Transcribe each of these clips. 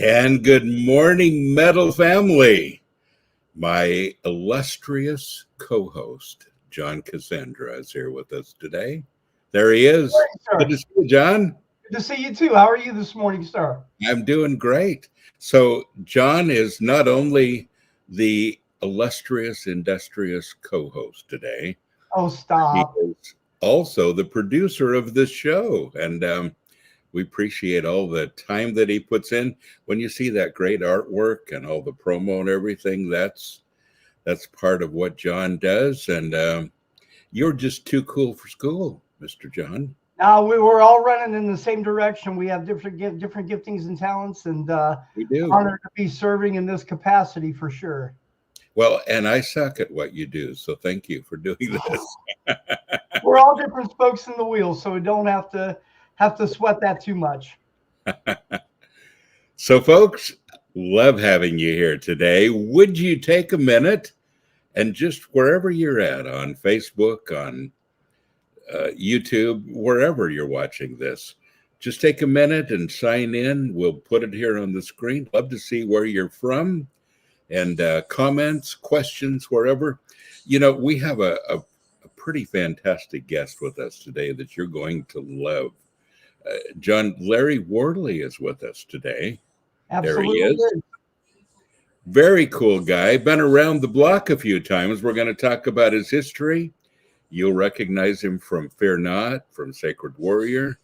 And good morning, metal family. My illustrious co-host, John Cassandro, is here with us today. There he is. Good to see you, John. Good to see you too. How are you this morning, sir? I'm doing great. So John is not only the illustrious, industrious co-host today, Oh, he stop. is also the producer of this show. And we appreciate all the time that he puts in. When you see that great artwork and all the promo and everything, that's part of what John does. And you're just too cool for school, Mr. John. Now we're all running in the same direction. We have different giftings and talents, and We do. honored to be serving in this capacity for sure. Well, and I suck at what you do, so thank you for doing this. We're all different spokes in the wheel, so we don't have to sweat that too much. So, folks, love having you here today. Would you take a minute and just wherever you're at on Facebook, on YouTube, wherever you're watching this, just take a minute and sign in. We'll put it here on the screen. Love to see where you're from and comments, questions, wherever. You know, we have a pretty fantastic guest with us today that you're going to love. John, Larry Worley is with us today. Absolutely. There he is. Very cool guy. Been around the block a few times. We're going to talk about his history. You'll recognize him from Fear Not, from Sacred Warrior.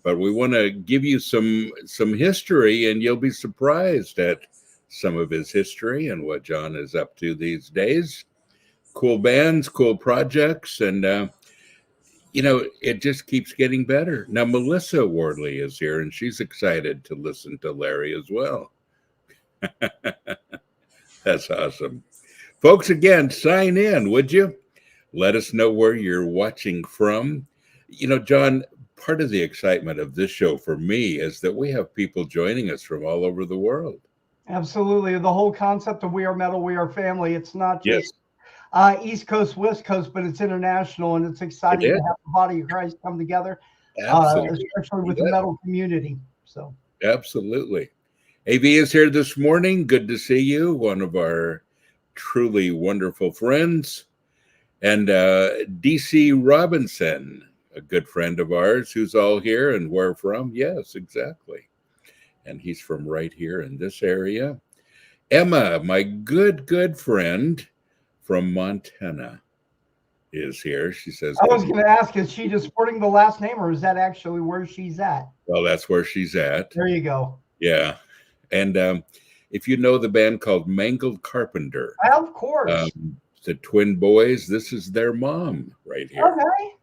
But we want to give you some history, and you'll be surprised at some of his history and what John is up to these days. Cool bands, cool projects, and you know, it just keeps getting better. Now, Melissa Worley is here, and she's excited to listen to Larry as well. That's awesome. Folks, again, sign in, would you? Let us know where you're watching from. You know, John, part of the excitement of this show for me is that we have people joining us from all over the world. Absolutely. The whole concept of We Are Metal, We Are Family. It's not just East Coast, West Coast, but it's international, and it's exciting to have the body of Christ come together, especially with the metal community. So absolutely. AV is here this morning. Good to see you. One of our truly wonderful friends. And DC Robinson, a good friend of ours who's all here. And where from? Yes, exactly. And he's from right here in this area. Emma, my good friend from Montana, is here. She says, I was going to ask, is she just sporting the last name, or is that actually where she's at? Well, that's where she's at. There you go. Yeah. And if you know the band called Mangled Carpenter. Of course. The twin boys, this is their mom right here. Okay.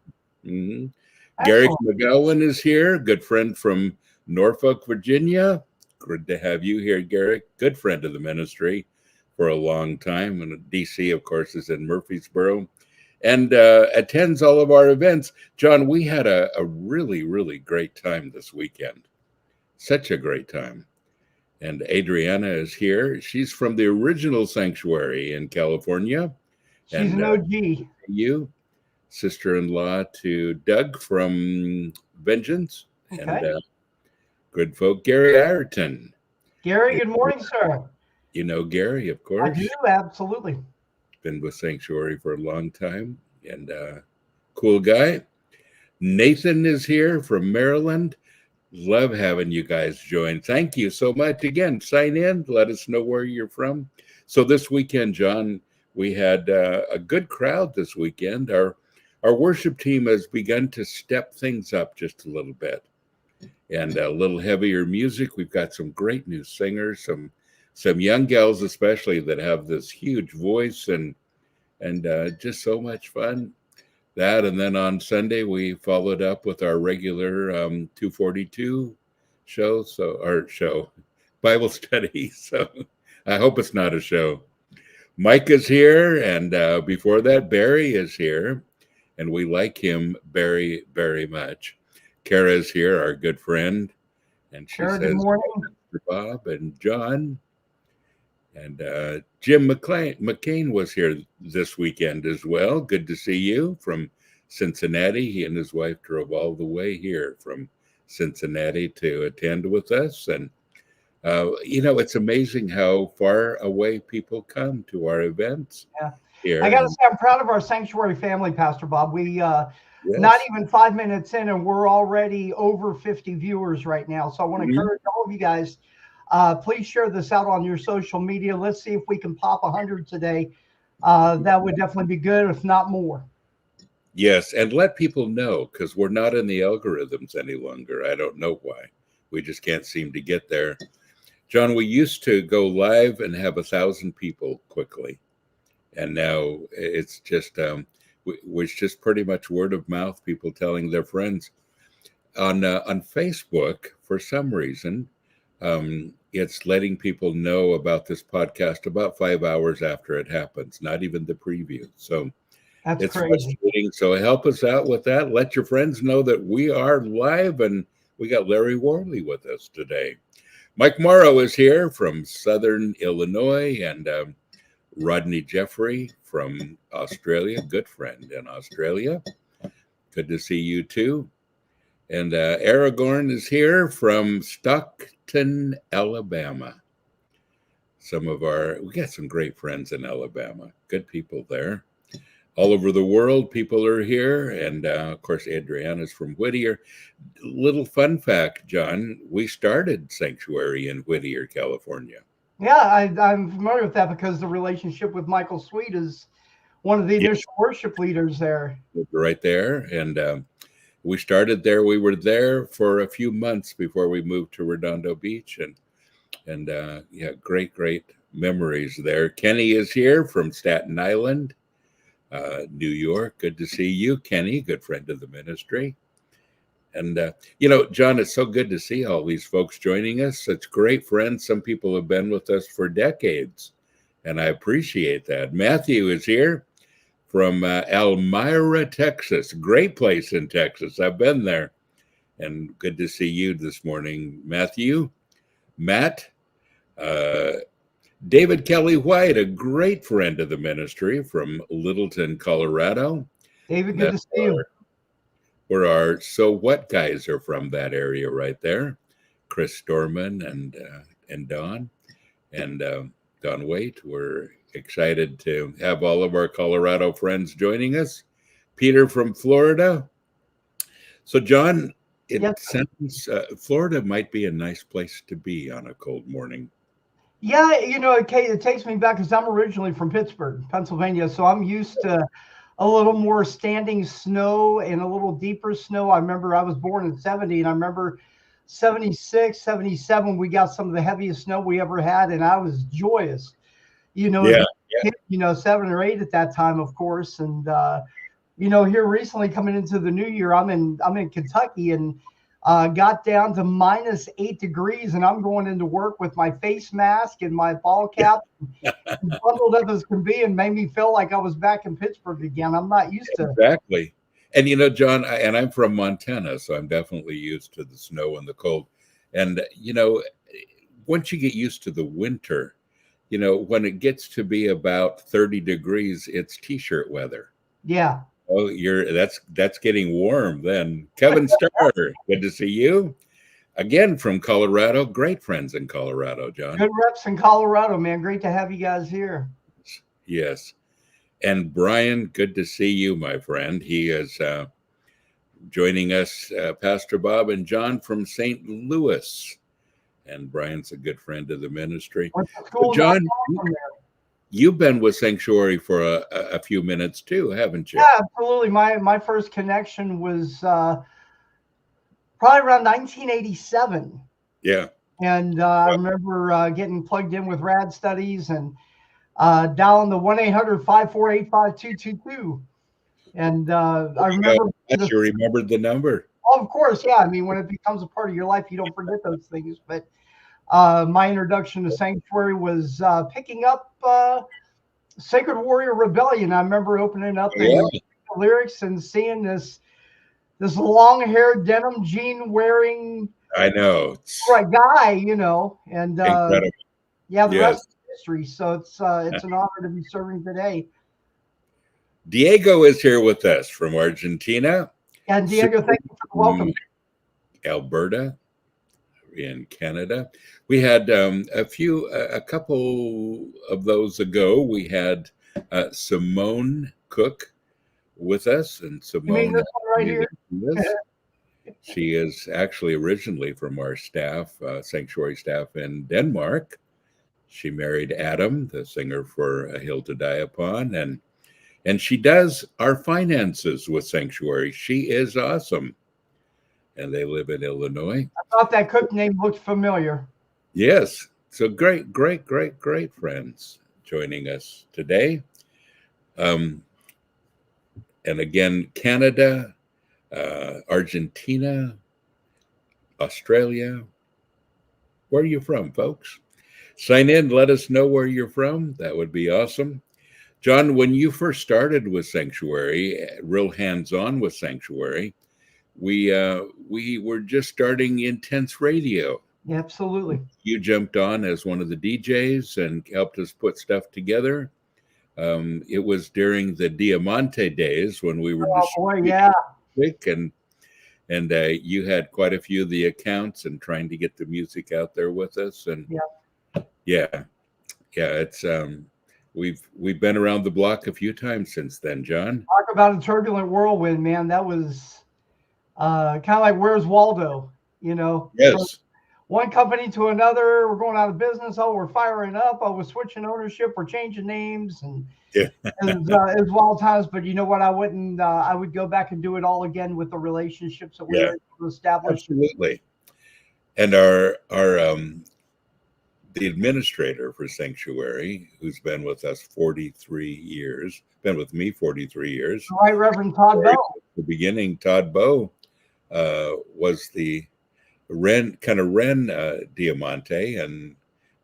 Mm-hmm. Gary McGowan is here, good friend from Norfolk, Virginia. Good to have you here, Gary. Good friend of the ministry for a long time. And DC, of course, is in Murfreesboro and attends all of our events. John, we had a really, really great time this weekend. Such a great time. And Adriana is here. She's from the original Sanctuary in California. She's an OG. You, sister-in-law to Doug from Vengeance. Okay. And good folk, Gary Ireton. Gary, good morning, sir. You know Gary, of course. I do, absolutely. Been with Sanctuary for a long time, and cool guy. Nathan is here from Maryland. Love having you guys join. Thank you so much. Again, sign in. Let us know where you're from. So this weekend, John, we had a good crowd this weekend. Our worship team has begun to step things up just a little bit, and a little heavier music. We've got some great new singers, some young gals especially that have this huge voice, and just so much fun. That, and then on Sunday we followed up with our regular 242 show, our Bible study. So I hope it's not a show. Mike is here, and before that, Barry is here, and we like him very, very much. Kara is here, our good friend, and she says, good morning, Pastor Bob and John. And Jim McCain was here this weekend as well. Good to see you from Cincinnati. He and his wife drove all the way here from Cincinnati to attend with us. And It's amazing how far away people come to our events Yeah. here. I got to say, I'm proud of our sanctuary family, Pastor Bob. We not even 5 minutes in, and we're already over 50 viewers right now. So I want to encourage all of you guys, please share this out on your social media. Let's see if we can pop 100 today. That would definitely be good, if not more. Yes, and let people know, because we're not in the algorithms any longer. I don't know why. We just can't seem to get there. John, we used to go live and have 1,000 people quickly. And now it's just just pretty much word of mouth, people telling their friends. On Facebook, for some reason, it's letting people know about this podcast about 5 hours after it happens, not even the preview. So it's crazy. Frustrating. So help us out with that. Let your friends know that we are live, and we got Larry Worley with us today. Mike Morrow is here from Southern Illinois, and Rodney Jeffrey from Australia, good friend in Australia. Good to see you too. And Aragorn is here from Stockton, Alabama. We got some great friends in Alabama. Good people there. All over the world, people are here. And of course, Adriana's from Whittier. Little fun fact, John, we started Sanctuary in Whittier, California. Yeah, I'm familiar with that because the relationship with Michael Sweet is one of the initial worship leaders there. Right there. And we started there. We were there for a few months before we moved to Redondo Beach. And great memories there. Kenny is here from Staten Island, New York. Good to see you, Kenny, good friend of the ministry. And, John, it's so good to see all these folks joining us. Such great friends. Some people have been with us for decades, and I appreciate that. Matthew is here from Elmira, Texas. Great place in Texas. I've been there. And good to see you this morning, Matthew. Matt, David Kelly White, a great friend of the ministry from Littleton, Colorado. David, good to see you. Where our So What guys are from that area right there. Chris Storman and Don. And Don Waite. We're excited to have all of our Colorado friends joining us. Peter from Florida. So, John, it sounds Florida might be a nice place to be on a cold morning. Yeah, it takes me back because I'm originally from Pittsburgh, Pennsylvania, so I'm used to a little more standing snow and a little deeper snow. I remember I was born in 70, and I remember 76, 77, we got some of the heaviest snow we ever had, and I was joyous. 7 or 8 at that time, of course. And here recently coming into the new year, I'm in Kentucky, and got down to -8 degrees, and I'm going into work with my face mask and my ball cap, bundled up as can be, and made me feel like I was back in Pittsburgh again. I'm not used to exactly. And John, and I'm from Montana, so I'm definitely used to the snow and the cold. And once you get used to the winter, when it gets to be about 30 degrees, it's t-shirt weather. Yeah. Oh, that's getting warm then. Kevin Starr, good to see you. Again from Colorado. Great friends in Colorado, John. Good reps in Colorado, man. Great to have you guys here. Yes. And Brian, good to see you, my friend. He is joining us, Pastor Bob and John from St. Louis. And Brian's a good friend of the ministry. So John, you've been with Sanctuary for a few minutes too, haven't you? Yeah, absolutely. My first connection was probably around 1987. Yeah. And I remember getting plugged in with Rad Studies and dialing the 1-800-548-5222. And I remember. You remembered the number. Oh, of course, yeah. I mean, when it becomes a part of your life, you don't forget those things. But my introduction to Sanctuary was picking up Sacred Warrior Rebellion. I remember opening up the lyrics and seeing this long-haired denim jean wearing, I know, right guy, and incredible. The rest is history. So it's an honor to be serving today. Diego is here with us from Argentina. And Diego, thank you for the welcome. Alberta. in Canada. We had a couple of those ago. We had Simone Cook with us, and You mean Simone this one right here? She is actually originally from our staff, sanctuary staff in Denmark. She married Adam, the singer for A Hill to Die Upon, and she does our finances with Sanctuary. She is awesome. And they live in Illinois. I thought that Cook name looked familiar. Yes. So great friends joining us today. And again, Canada, Argentina, Australia. Where are you from, folks? Sign in, let us know where you're from. That would be awesome. John, when you first started with Sanctuary, real hands-on with Sanctuary, we were just starting Intense Radio. Yeah, absolutely. You jumped on as one of the DJs and helped us put stuff together. It was during the Diamante days when we were music, and you had quite a few of the accounts and trying to get the music out there with us. And yeah, it's we've been around the block a few times since then, John. Talk about a turbulent whirlwind, man. That was kind of like Where's Waldo, you know? Yes. From one company to another, we're going out of business. Oh, we're firing up. Oh, we're switching ownership. We're changing names, and it was wild times. But you know what? I wouldn't. I would go back and do it all again with the relationships that we were able to establish. Absolutely. And our the administrator for Sanctuary, who's been with us 43 years, been with me 43 years. Right, Reverend Todd Bow. At the beginning, Todd Bow was the Ren Diamante, and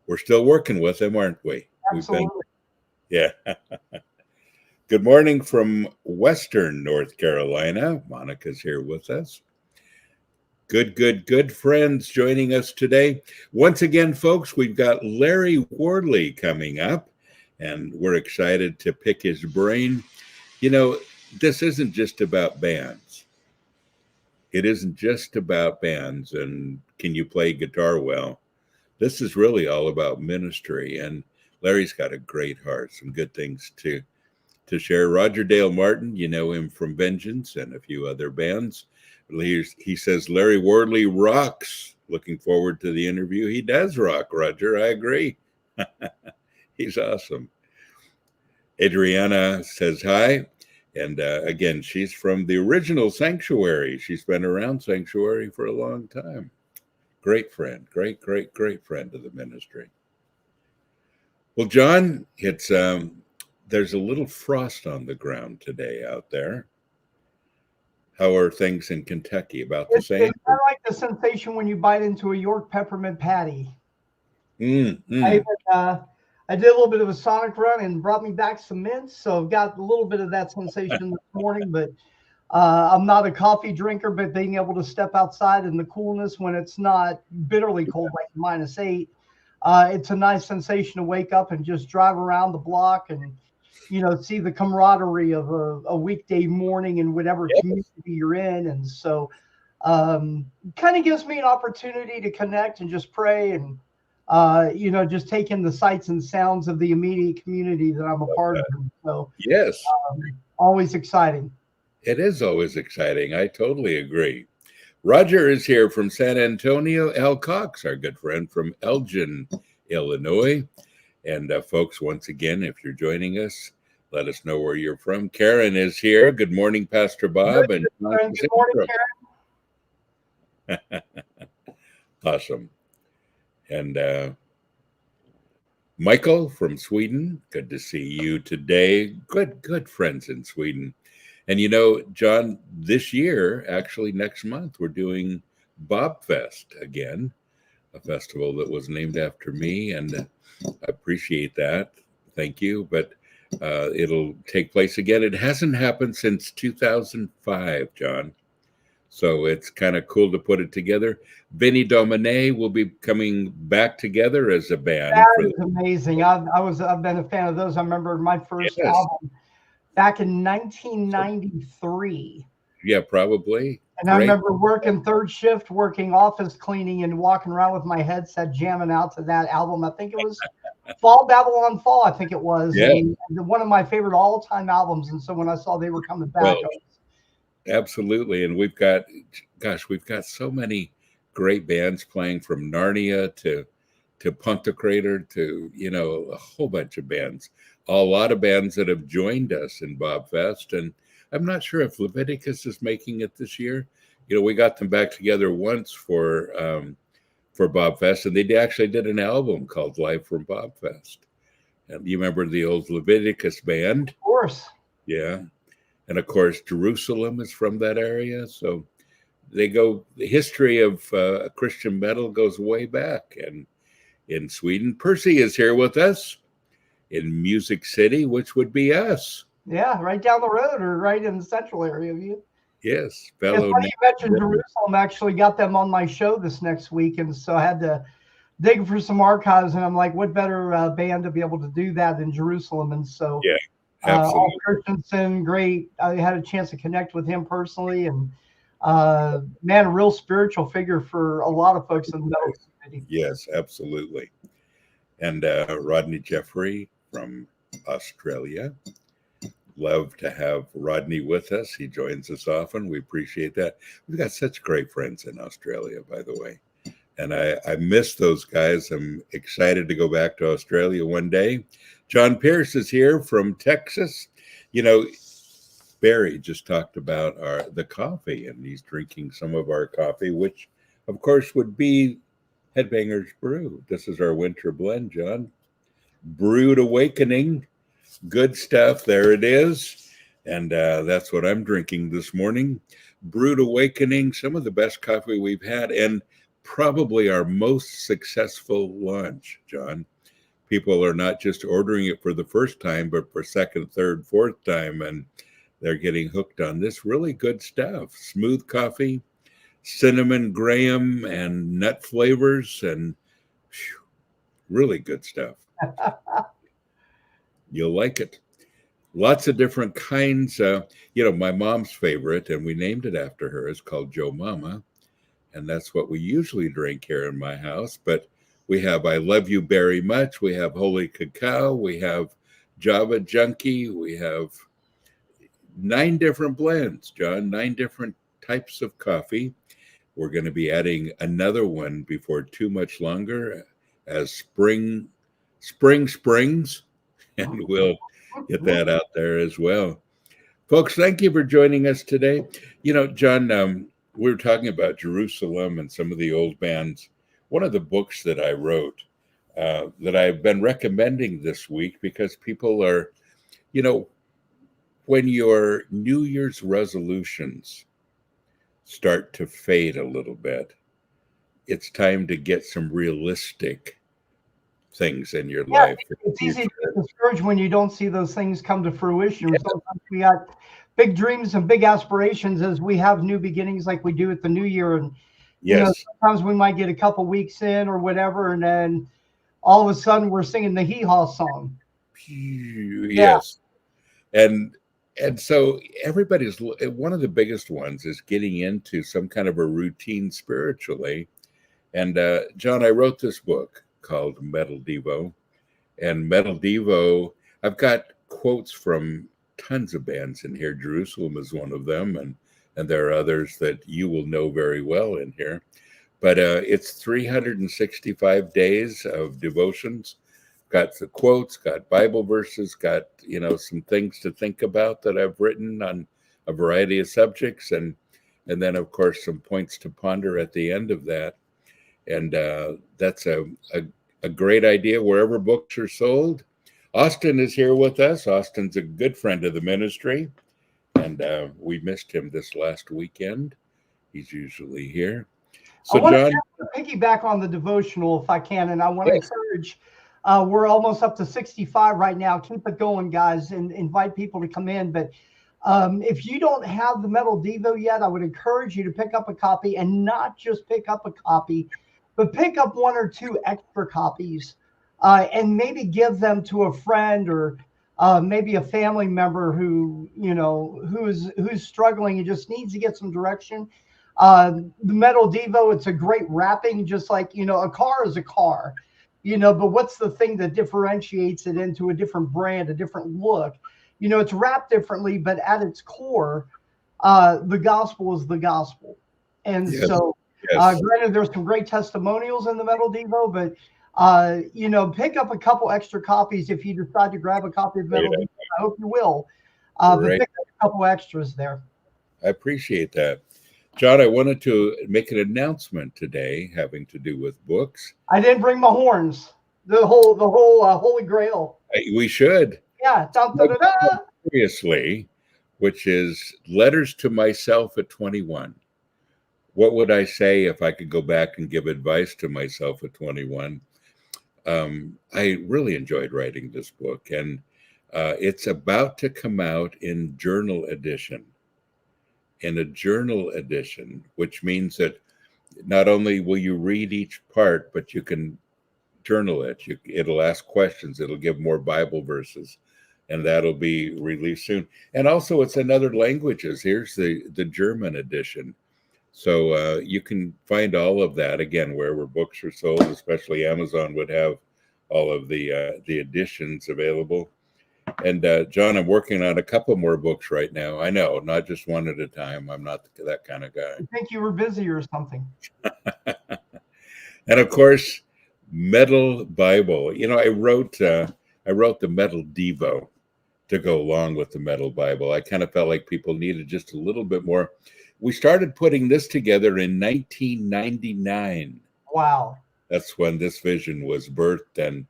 we're still working with him, aren't we? Absolutely. Good morning from Western North Carolina. Monica's here with us. Good friends joining us today. Once again, folks, we've got Larry Worley coming up, and we're excited to pick his brain. You know, this isn't just about bands. It isn't just about bands and can you play guitar well. This is really all about ministry, and Larry's got a great heart, some good things to share. Roger Dale Martin, you know him from Vengeance and a few other bands. He says Larry Worley rocks. Looking forward to the interview. He does rock, Roger. I agree. He's awesome. Adriana says hi. And again, she's from the original Sanctuary. She's been around Sanctuary for a long time. Great friend. Great friend of the ministry. Well, John, it's there's a little frost on the ground today out there. How are things in Kentucky? About the same? It's kind of like the sensation when you bite into a York peppermint patty. I did a little bit of a sonic run and brought me back some mints, so I've got a little bit of that sensation this morning. But I'm not a coffee drinker, but being able to step outside in the coolness when it's not bitterly cold, like -8, it's a nice sensation to wake up and just drive around the block and, you know, see the camaraderie of a weekday morning in whatever community you're in. And so kind of gives me an opportunity to connect and just pray and, you know, just take in the sights and sounds of the immediate community that I'm a part of. So yes, always exciting. It is always exciting. I totally agree. Roger is here from San Antonio. Al Cox, our good friend from Elgin, Illinois. And folks, once again, if you're joining us, let us know where you're from. Karen is here. Good morning, Pastor Bob. Good morning, Karen. Awesome. And Michael from Sweden, good to see you today. Good friends in Sweden. And you know, John, this year, actually next month, we're doing Bob Fest again, a festival that was named after me, and I appreciate that. Thank you. But it'll take place again. It hasn't happened since 2005, John. So it's kind of cool to put it together. Vinny Domine will be coming back together as a band. That is amazing. I've been a fan of those. I remember my first album back in 1993. Yeah, probably. And I Great. remember working third shift, working office cleaning, and walking around with my headset jamming out to that album. I think it was Fall Babylon Fall, I think it was. Yeah. And one of my favorite all-time albums. And so when I saw they were coming back, Well, absolutely. And we've got so many great bands playing, from Narnia to Punktocrator to, a whole bunch of bands. A lot of bands that have joined us in Bob Fest. And I'm not sure if Leviticus is making it this year. We got them back together once for Bob Fest, and they actually did an album called Live from Bob Fest. And you remember the old Leviticus band? Of course. Yeah. And of course, Jerusalem is from that area. So the history of Christian metal goes way back. And in Sweden, Percy is here with us in Music City, which would be us. Yeah, right down the road, or right in the central area of you. Yes. Fellow. It's funny you mentioned Jerusalem. Actually got them on my show this next week. And so I had to dig for some archives. And I'm like, what better band to be able to do that than Jerusalem? And so yeah. Absolutely. Christensen, great. I had a chance to connect with him personally, and man, a real spiritual figure for a lot of folks in the metal community. Yes, absolutely. And Rodney Jeffrey from Australia. Love to have Rodney with us. He joins us often. We appreciate that. We've got such great friends in Australia, by the way. And I miss those guys. I'm excited to go back to Australia one day. John Pierce is here from Texas. Barry just talked about the coffee, and he's drinking some of our coffee, which, of course, would be Headbangers Brew. This is our winter blend, John. Brewed Awakening. Good stuff. There it is. And that's what I'm drinking this morning. Brewed Awakening, some of the best coffee we've had, and probably our most successful launch, John. People are not just ordering it for the first time, but for second, third, fourth time, and they're getting hooked on this really good stuff. Smooth coffee, cinnamon, graham, and nut flavors, and really good stuff. You'll like it. Lots of different kinds. My mom's favorite, and we named it after her, is called Joe Mama. And that's what we usually drink here in my house. But we have I Love You Very Much. We have Holy Cacao. We have Java Junkie. We have 9 different blends, John, 9 different types of coffee. We're going to be adding another one before too much longer as Spring Springs. And we'll get that out there as well. Folks, thank you for joining us today. John, we were talking about Jerusalem and some of the old bands. One of the books that I wrote that I've been recommending this week, because people are, when your New Year's resolutions start to fade a little bit, it's time to get some realistic things in your life. It's easy to get discouraged when you don't see those things come to fruition. Yeah. Sometimes we got big dreams and big aspirations as we have new beginnings, like we do at the new year. And sometimes we might get a couple weeks in or whatever, and then all of a sudden we're singing the hee-haw song. Yes. Yeah. And so everybody's, one of the biggest ones is getting into some kind of a routine spiritually. And John, I wrote this book called Metal Devo. And Metal Devo, I've got quotes from tons of bands in here. Jerusalem is one of them, and there are others that you will know very well in here. But it's 365 days of devotions. Got the quotes, got Bible verses, got some things to think about that I've written on a variety of subjects, and then of course some points to ponder at the end of that. And that's a great idea wherever books are sold. Austin is here with us. Austin's a good friend of the ministry, and we missed him this last weekend. He's usually here. So, John, to piggyback on the devotional if I can, and I want to encourage. We're almost up to 65 right now. Keep it going, guys, and invite people to come in. But if you don't have the Metal Devo yet, I would encourage you to pick up a copy, and not just pick up a copy, but pick up 1 or 2 extra copies and maybe give them to a friend or maybe a family member who, who's struggling and just needs to get some direction. The Metal Devo, it's a great wrapping, just like, a car is a car, but what's the thing that differentiates it into a different brand, a different look? It's wrapped differently, but at its core, the gospel is the gospel. And Yes. so, Yes. granted, there's some great testimonials in the Metal Devo, but pick up a couple extra copies if you decide to grab a copy of Metal Devo. I hope you will. But pick up a couple extras there. I appreciate that. John, I wanted to make an announcement today having to do with books. I didn't bring my horns. The whole Holy Grail. We should. Yeah. Dun, dun, dun, dun. Seriously, which is Letters to Myself at 21. What would I say if I could go back and give advice to myself at 21? I really enjoyed writing this book, and it's about to come out in journal edition. In a journal edition, which means that not only will you read each part, but you can journal it. It'll ask questions. It'll give more Bible verses, and that'll be released soon. And also, it's in other languages. Here's the German edition. So you can find all of that, again, wherever books are sold, especially Amazon would have all of the editions available. And John, I'm working on a couple more books right now. I know, not just one at a time. I'm not that kind of guy. I think you were busy or something. And of course, Metal Bible. I wrote the Metal Devo to go along with the Metal Bible. I kind of felt like people needed just a little bit more. We started putting this together in 1999. Wow. That's when this vision was birthed, and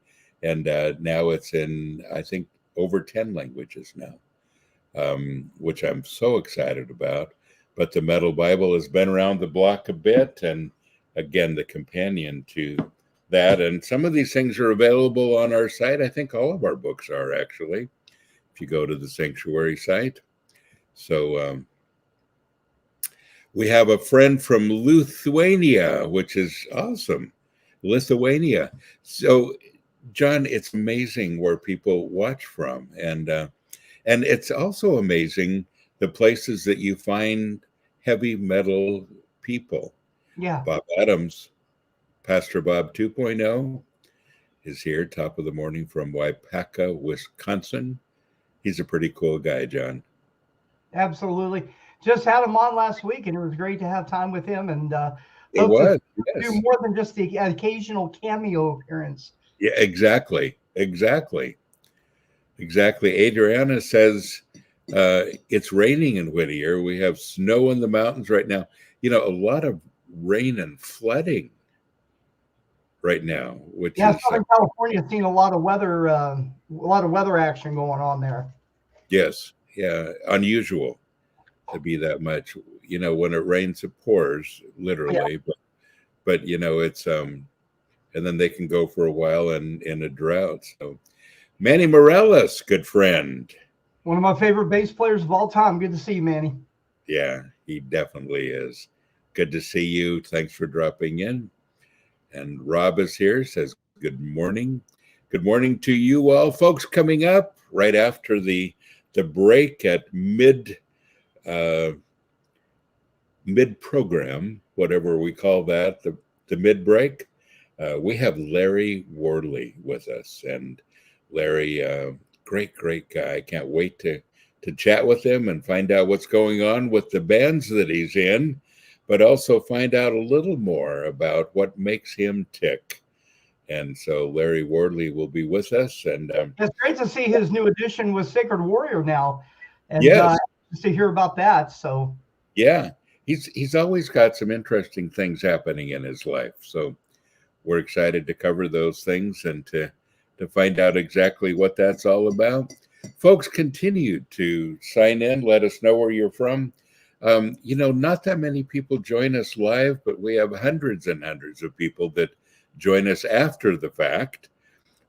now it's in, I think, over 10 languages now, which I'm so excited about. But the Metal Bible has been around the block a bit, and again, the companion to that. And some of these things are available on our site. I think all of our books are, actually, if you go to the Sanctuary site. So we have a friend from Lithuania, which is awesome. Lithuania. So John, it's amazing where people watch from, and it's also amazing the places that you find heavy metal people. Yeah. Bob Adams, Pastor Bob 2.0 is here, top of the morning from Waipaca, Wisconsin. He's a pretty cool guy, John. Absolutely. Just had him on last week, and it was great to have time with him. And it was do more than just the occasional cameo appearance. Yeah, exactly. Adriana says it's raining in Whittier. We have snow in the mountains right now. A lot of rain and flooding right now, which is Southern California has seen a lot of weather action going on there. Yes, yeah, unusual to be that much. When it rains, it pours, literally. Yeah. But it's and then they can go for a while in a drought. So Manny Morales, good friend. One of my favorite bass players of all time. Good to see you, Manny. Yeah, he definitely is. Good to see you. Thanks for dropping in. And Rob is here, says good morning. Good morning to you all. Folks, coming up right after the break at mid program, whatever we call that, the mid break. We have Larry Worley with us, and Larry, great guy. I can't wait to chat with him and find out what's going on with the bands that he's in, but also find out a little more about what makes him tick. And so Larry Worley will be with us, and it's great to see his new addition with Sacred Warrior now, and yes, to hear about that. So yeah, he's always got some interesting things happening in his life. So we're excited to cover those things and to find out exactly what that's all about. Folks, continue to sign in. Let us know where you're from. Not that many people join us live, but we have hundreds and hundreds of people that join us after the fact.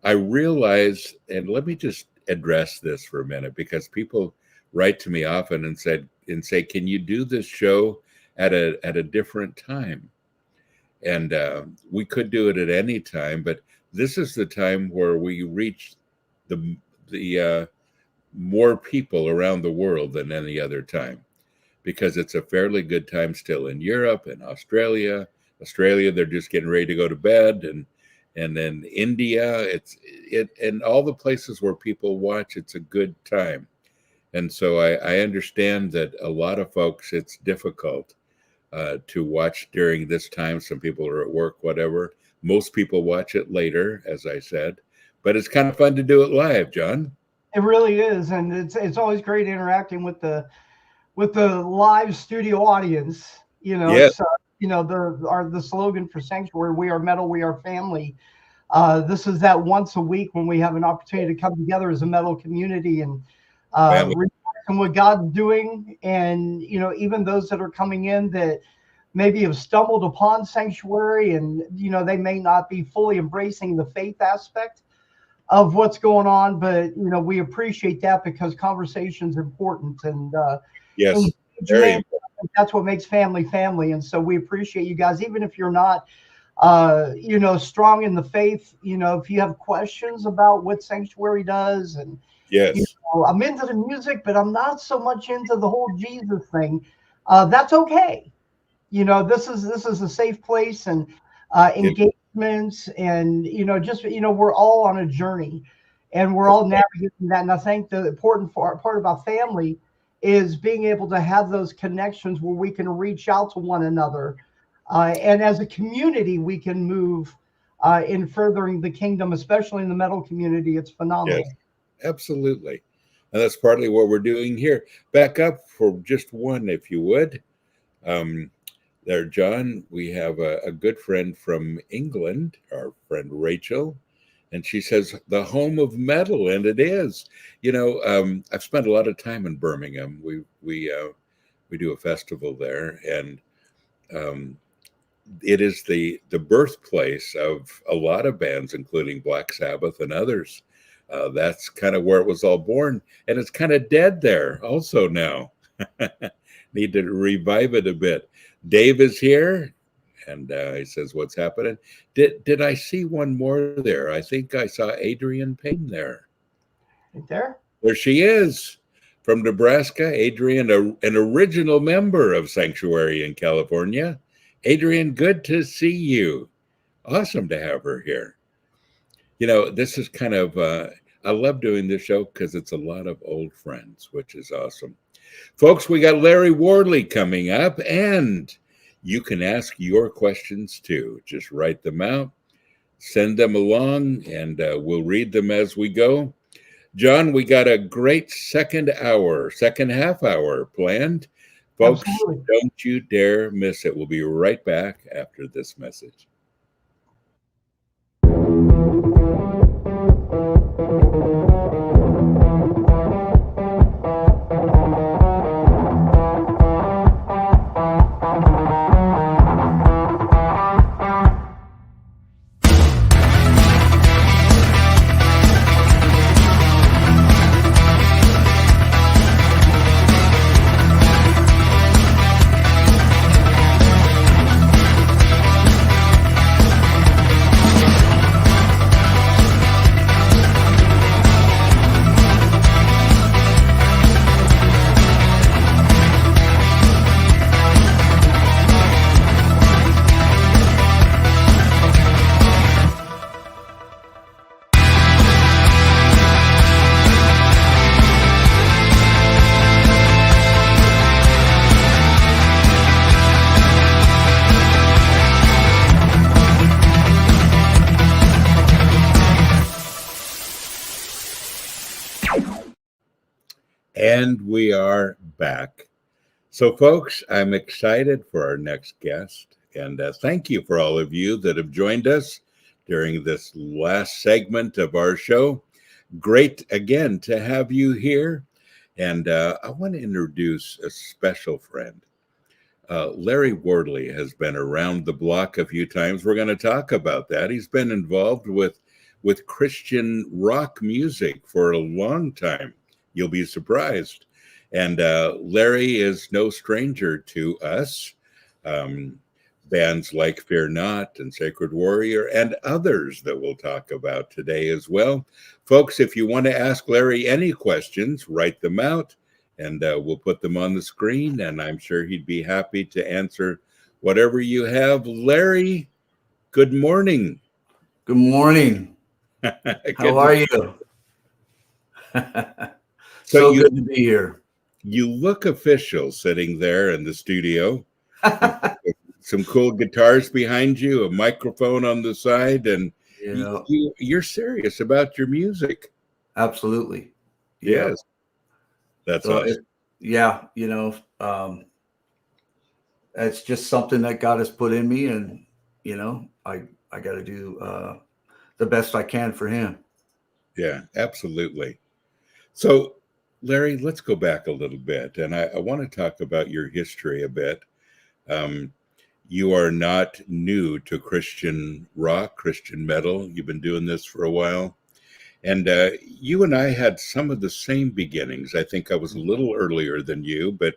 I realize, and let me just address this for a minute, because people write to me often and say, can you do this show at a different time? And we could do it at any time, but this is the time where we reach the more people around the world than any other time, because it's a fairly good time still in Europe and Australia. They're just getting ready to go to bed, and then India, and all the places where people watch, it's a good time. And so I understand that a lot of folks, it's difficult to watch during this time. Some people are at work, whatever. Most people watch it later, as I said, but it's kind of fun to do it live, John. It really is, and it's always great interacting with the live studio audience. Yes. The slogan for Sanctuary: "We are metal, we are family." This is that once a week when we have an opportunity to come together as a metal community and reflect on what God's doing, and even those that are coming in that maybe have stumbled upon Sanctuary, and they may not be fully embracing the faith aspect of what's going on, but we appreciate that, because conversation's important, and yes, very important. That's what makes family. And so we appreciate you guys, even if you're not strong in the faith. If you have questions about what Sanctuary does, and yes, I'm into the music, but I'm not so much into the whole Jesus thing, that's okay. This is a safe place, and engagements, and we're all on a journey, and we're all navigating that. And I think the important part about family is being able to have those connections where we can reach out to one another, and as a community we can move in furthering the kingdom, especially in the metal community. It's phenomenal. Yes, absolutely. And that's partly what we're doing here. Back up for just one, if you would. There, John, we have a good friend from England, our friend Rachel, and she says the home of metal, and it is. I've spent a lot of time in Birmingham. We do a festival there, and it is the birthplace of a lot of bands, including Black Sabbath and others. That's kind of where it was all born, and it's kind of dead there also now. Need to revive it a bit. Dave is here, and he says, "What's happening?" Did I see one more there? I think I saw Adrienne Payne there. Right there? There she is, from Nebraska. Adrienne, an original member of Sanctuary in California. Adrienne, good to see you. Awesome to have her here. This is kind of, I love doing this show because it's a lot of old friends, which is awesome. Folks, we got Larry Worley coming up, and you can ask your questions too. Just write them out, send them along, and we'll read them as we go. John, we got a great second half hour planned. Folks, absolutely. Don't you dare miss it. We'll be right back after this message. And we are back. So, folks, I'm excited for our next guest. And thank you for all of you that have joined us during this last segment of our show. Great, again, to have you here. And I want to introduce a special friend. Larry Worley has been around the block a few times. We're going to talk about that. He's been involved with Christian rock music for a long time. You'll be surprised. And Larry is no stranger to us. bands like Fear Not and Sacred Warrior and others that we'll talk about today as well. Folks, if you want to ask Larry any questions, write them out and we'll put them on the screen, and I'm sure he'd be happy to answer whatever you have. Larry, good morning. Good morning. How are you? So good to be here. You look official sitting there in the studio. Some cool guitars behind you, a microphone on the side, and you're serious about your music. Absolutely. Yes. That's awesome. It's just something that God has put in me, and I got to do the best I can for him. Yeah, absolutely. So, Larry, let's go back a little bit, and I want to talk about your history a bit. You are not new to Christian rock, Christian metal. You've been doing this for a while. And you and I had some of the same beginnings. I think I was a little earlier than you, but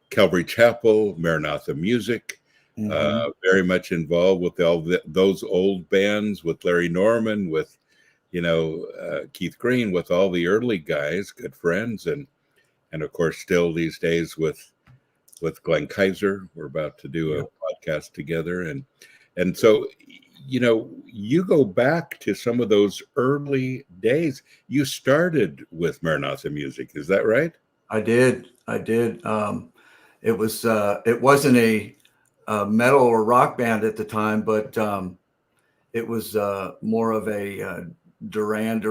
Calvary Chapel, Maranatha Music, very much involved with all those old bands, with Larry Norman, with Keith Green, with all the early guys, good friends, and of course still these days with Glenn Kaiser. We're about to do a podcast together, and so you go back to some of those early days. You started with Maranatha Music, is that right? I did. It wasn't a metal or rock band at the time, but it was more of a Duran.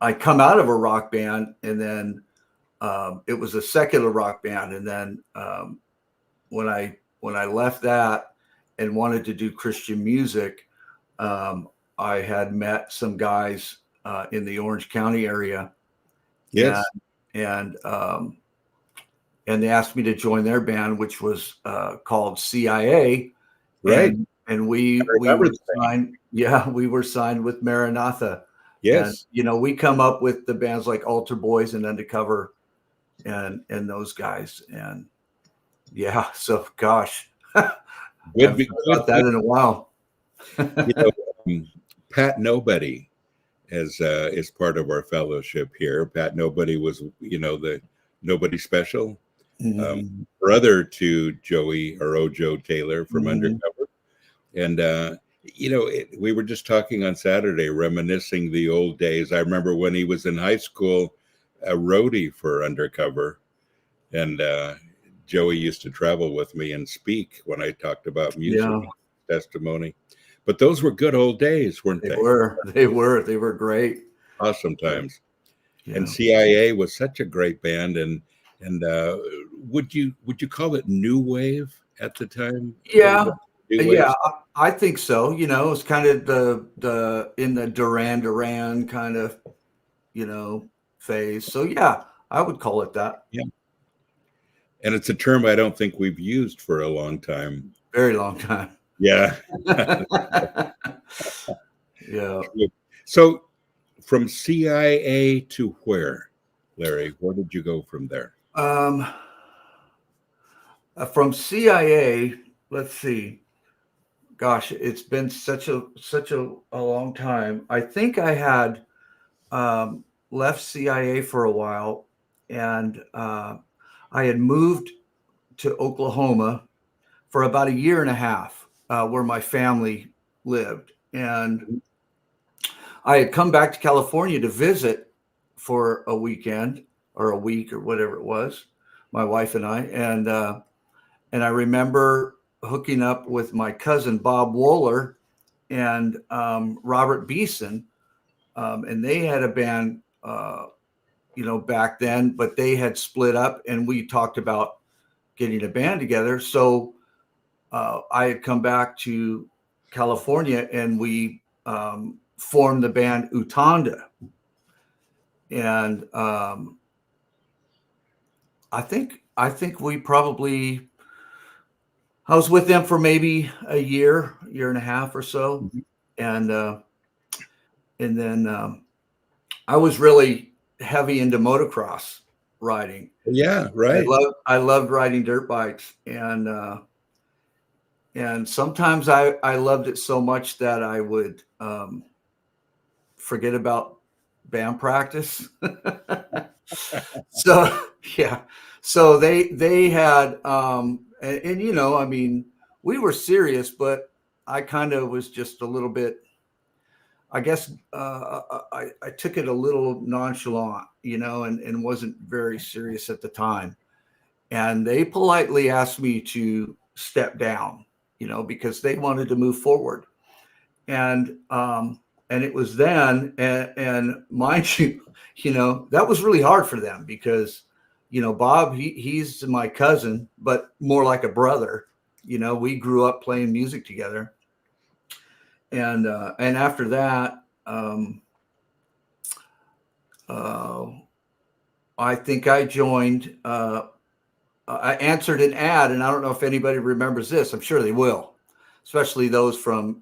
I come out of a rock band, and then it was a secular rock band, and then when I left that and wanted to do Christian music, I had met some guys in the Orange County area. Yes. And they asked me to join their band, which was called CIA. Right. And we were signed. Yeah, we were signed with Maranatha. Yes. And, we come up with the bands like Altar Boys and Undercover and those guys. And so gosh, I've thought that in a while. Pat Nobody is part of our fellowship here. Pat Nobody was, the Nobody Special, brother to Joey or Ojo Taylor from Undercover. And, we were just talking on Saturday, reminiscing the old days. I remember when he was in high school, a roadie for Undercover. And Joey used to travel with me and speak when I talked about music testimony. But those were good old days, weren't they? They were great. Awesome times. Yeah. And CIA was such a great band. And would you call it new wave at the time? Yeah. Yeah, I think so. It's kind of the in the Duran kind of, phase. So yeah, I would call it that. Yeah. And it's a term I don't think we've used for a long time. Very long time. Yeah. Yeah. So from CIA to where, Larry? Where did you go from there? From CIA, let's see. Gosh, it's been such a long time. I think I had left CIA for a while, and I had moved to Oklahoma for about a year and a half, where my family lived. And I had come back to California to visit for a weekend or a week or whatever it was, my wife and I. And I remember hooking up with my cousin, Bob Wohler, and Robert Beeson. And they had a band, back then, but they had split up, and we talked about getting a band together. So I had come back to California, and we formed the band Utanda. And I think we probably, I was with them for maybe a year and a half or so. And then I was really heavy into motocross. riding. Yeah, right. I loved riding dirt bikes, and sometimes I loved it so much that I would forget about band practice. So yeah, so they had and you know, I mean, we were serious, but I kind of was just a little bit, I guess I took it a little nonchalant, you know, and wasn't very serious at the time. And they politely asked me to step down, you know, because they wanted to move forward. And it was then, and mind you, you know, that was really hard for them because, you know, Bob, he's my cousin, but more like a brother. You know, we grew up playing music together. And after that, I think I joined, I answered an ad, and I don't know if anybody remembers this. I'm sure they will, especially those from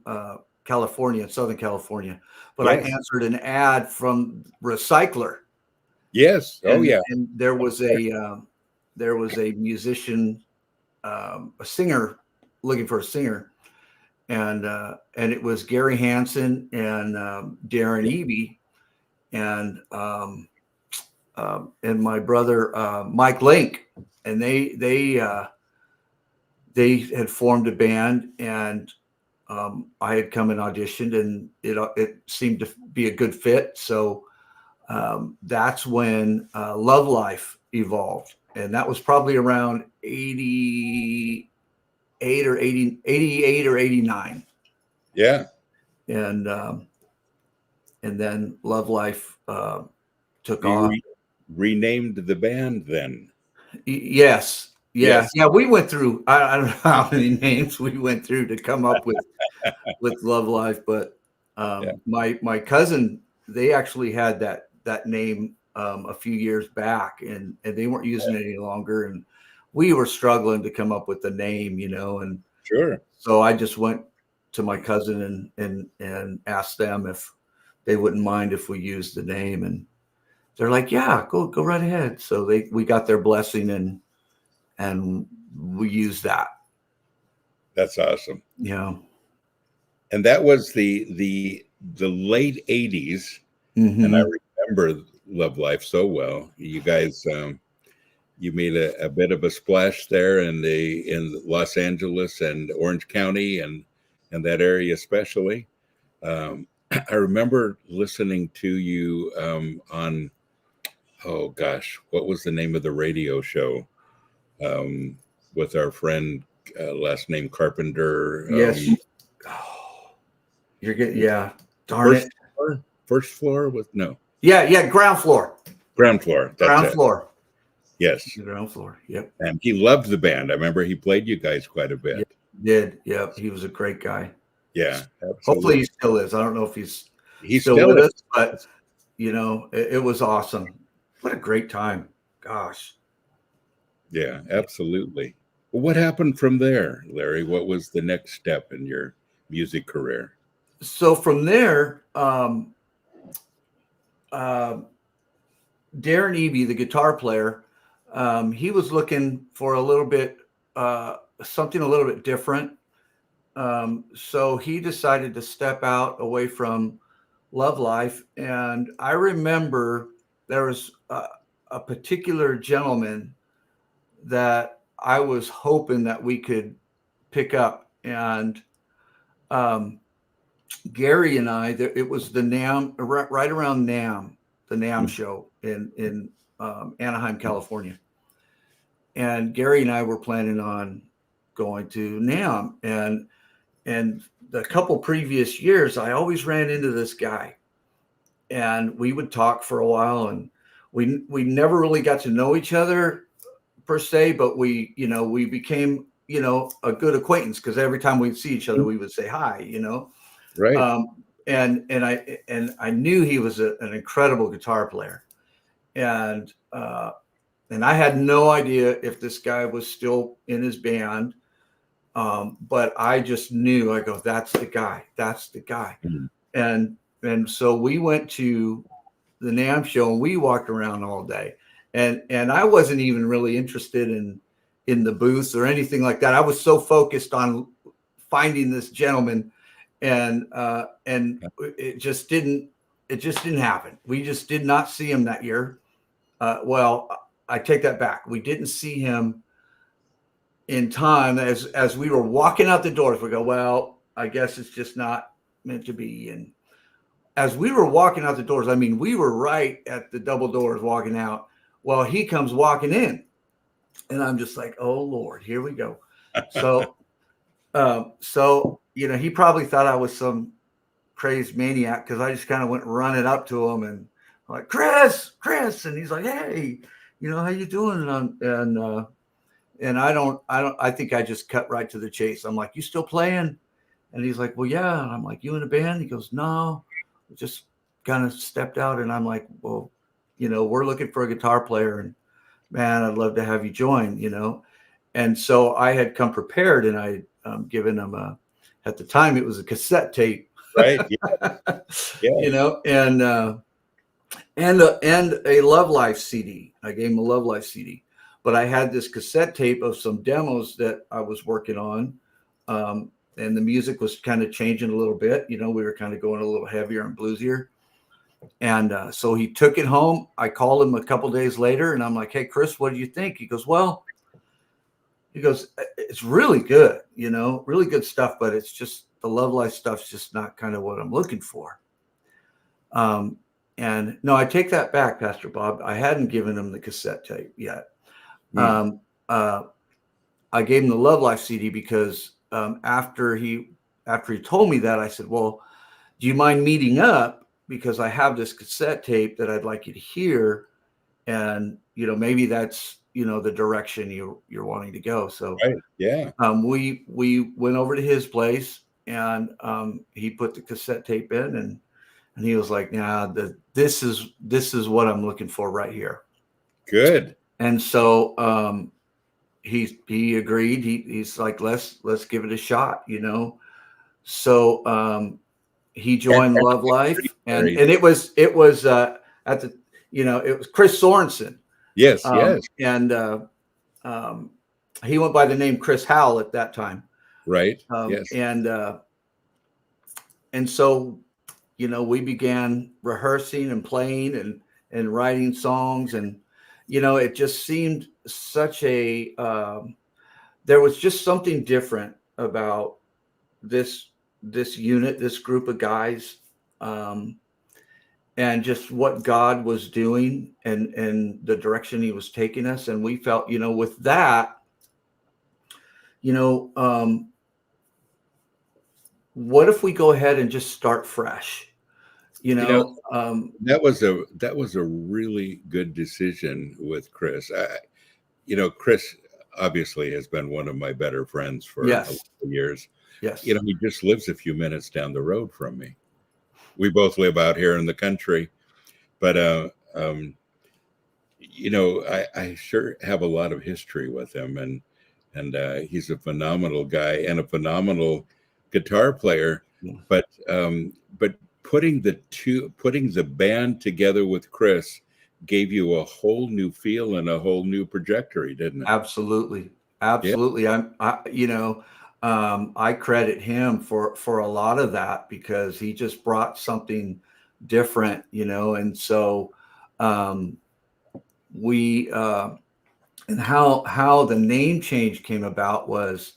California, Southern California. But yes. I answered an ad from Recycler. Yes. Oh, yeah. And there was a musician, a singer, looking for a singer, and it was Gary Hansen and Darren Eby, and my brother Mike Link, and they had formed a band, and I had come and auditioned, and it seemed to be a good fit. So that's when Love Life evolved, and that was probably around 88 or 89. Yeah. And then Love Life took off. Renamed the band then. Yes. Yeah. Yes. Yeah. We went through, I don't know how many names we went through to come up with Love Life, but my cousin, they actually had that name a few years back, and they weren't using it any longer. And we were struggling to come up with the name, you know, and sure. So I just went to my cousin and asked them if they wouldn't mind if we used the name, and they're like, yeah, go right ahead. So we got their blessing, and we used that. That's awesome. Yeah. And that was the late 80s. Mm-hmm. And I remember Love Life so well. You guys, you made a bit of a splash there in Los Angeles and Orange County and that area especially. I remember listening to you on, oh gosh, what was the name of the radio show with our friend last name Carpenter? Yes. You're getting, darn it. First floor with no. Yeah, ground floor. Ground floor. That's ground floor. Yes. Ground floor. Yep. And he loved the band. I remember he played you guys quite a bit. Yeah, he was a great guy. Yeah. Absolutely. Hopefully he still is. I don't know if he's still with us, but you know, it was awesome. What a great time. Gosh. Yeah, absolutely. Well, what happened from there, Larry? What was the next step in your music career? So from there, Darren Eby, the guitar player, he was looking for a little bit, something a little bit different. So he decided to step out away from Love Life. And I remember there was a particular gentleman that I was hoping that we could pick up. And Gary and I, it was the NAMM, right around NAMM, the NAMM show in Anaheim, California. And Gary and I were planning on going to NAMM. And the couple previous years, I always ran into this guy. And we would talk for a while, and we never really got to know each other per se, but we became, a good acquaintance, because every time we'd see each other, we would say hi, Right. And I knew he was an incredible guitar player, and I had no idea if this guy was still in his band, but I just knew. I go, that's the guy. Mm-hmm. And so we went to the NAMM show, and we walked around all day, and I wasn't even really interested in the booth or anything like that. I was so focused on finding this gentleman, and it just didn't happen. We just did not see him that year. Well, I take that back. We didn't see him in time. As we were walking out the doors, we go, well, I guess it's just not meant to be. And as we were walking out the doors, I mean, we were right at the double doors walking out. Well, he comes walking in, and I'm just like, oh Lord, here we go. So, he probably thought I was some crazed maniac, because I just kind of went running up to him and I'm like, Chris, and he's like, hey, how you doing? And I think I just cut right to the chase. I'm like, you still playing? And he's like, well, yeah. And I'm like, you in a band? He goes, no, just kind of stepped out. And I'm like, well, we're looking for a guitar player, and man, I'd love to have you join, And so I had come prepared, and I given him at the time it was a cassette tape, right? Yeah. Yeah. And a Love Life CD. I gave him a Love Life CD, but I had this cassette tape of some demos that I was working on. And the music was kind of changing a little bit. We were kind of going a little heavier and bluesier. And so he took it home. I called him a couple days later, and I'm like, hey, Chris, what do you think? He goes, it's really good, really good stuff, but it's just the Love Life stuff's just not kind of what I'm looking for. And no, I take that back, Pastor Bob. I hadn't given him the cassette tape yet. I gave him the Love Life CD because after he told me that, I said, well, do you mind meeting up? Because I have this cassette tape that I'd like you to hear. And, maybe that's, the direction you're wanting to go. So right. Yeah. We went over to his place, and he put the cassette tape in, and he was like, nah, this is what I'm looking for right here. Good. And so he agreed. He's like, let's give it a shot, So he joined Love Life, and it was at the it was Chris Sorensen. Yes, yes. And he went by the name Chris Howell at that time. Right. Yes. And so we began rehearsing and playing and writing songs, and it just seemed such a there was just something different about this unit, this group of guys, and just what God was doing and the direction he was taking us. And we felt, with that, what if we go ahead and just start fresh? That was a really good decision with Chris. Chris obviously has been one of my better friends for a lot of years. Yes. He just lives a few minutes down the road from me. We both live out here in the country, but I sure have a lot of history with him, and he's a phenomenal guy and a phenomenal guitar player. Yeah. But putting the band together with Chris gave you a whole new feel and a whole new trajectory, didn't it? Absolutely. Yeah. I credit him for a lot of that, because he just brought something different, and so we and how the name change came about was